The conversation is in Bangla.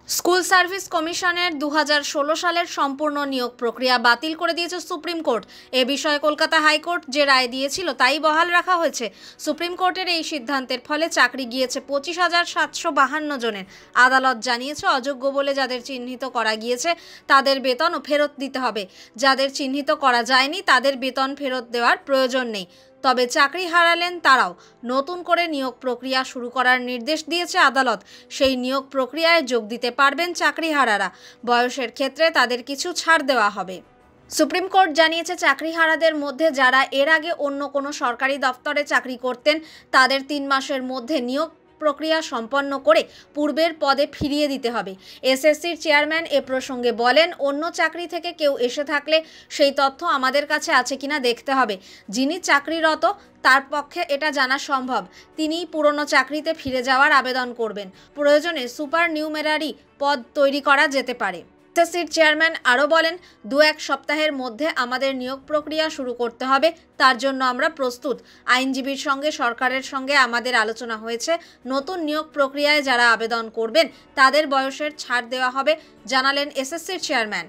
স্কুল সার্ভিস কমিশনের 2016 সালের সম্পূর্ণ নিয়োগ প্রক্রিয়া বাতিল করে দিয়েছে সুপ্রিম কোর্ট। এ বিষয়ে কলকাতা হাইকোর্ট যে রায় দিয়েছিল তাই বহাল রাখা হয়েছে। সুপ্রিম কোর্টের এই সিদ্ধান্তের ফলে চাকরি গিয়েছে 25,752 জনের। আদালত জানিয়েছে, অযোগ্য বলে যাদের চিহ্নিত করা গিয়েছে তাদের বেতনও ফেরত দিতে হবে। যাদের চিহ্নিত করা যায়নি তাদের বেতন ফেরত দেওয়ার প্রয়োজন নেই। তবে চাকরি হারালেন তারাও। নতুন করে নিয়োগ প্রক্রিয়া শুরু করার নির্দেশ দিয়েছে আদালত। সেই নিয়োগ প্রক্রিয়ায় যোগ দিতে পারবেন চাকরিহারারা। বয়সের ক্ষেত্রে তাদের কিছু ছাড় দেওয়া হবে। সুপ্রিম কোর্ট জানিয়েছে, চাকরিহারাদের মধ্যে যারা এর আগে অন্য কোনো সরকারি দফতরে চাকরি করতেন তাদের 3 মাসের মধ্যে নিয়োগ প্রক্রিয়া সম্পন্ন করে পূর্বের পদে ফিরিয়ে দিতে হবে। এসএসসির চেয়ারম্যান এ প্রসঙ্গে বলেন, অন্য চাকরি থেকে কেউ এসে থাকলে সেই তথ্য আমাদের কাছে আছে কিনা দেখতে হবে। যিনি চাকরিরত তার পক্ষে এটা জানা সম্ভব। তিনি পুরনো চাকরিতে ফিরে যাওয়ার আবেদন করবেন। প্রয়োজনে সুপার নিউমেরারি পদ তৈরি করা যেতে পারে। এসএসসির চেয়ারম্যান আরও বলেন, 2-1 সপ্তাহের মধ্যে আমাদের নিয়োগ প্রক্রিয়া শুরু করতে হবে। তার জন্য আমরা প্রস্তুত। আইনজীবীর সঙ্গে সরকারের সঙ্গে আমাদের আলোচনা হয়েছে। নতুন নিয়োগ প্রক্রিয়ায় যারা আবেদন করবেন তাদের বয়সের ছাড় দেওয়া হবে, জানালেন এসএসসির চেয়ারম্যান।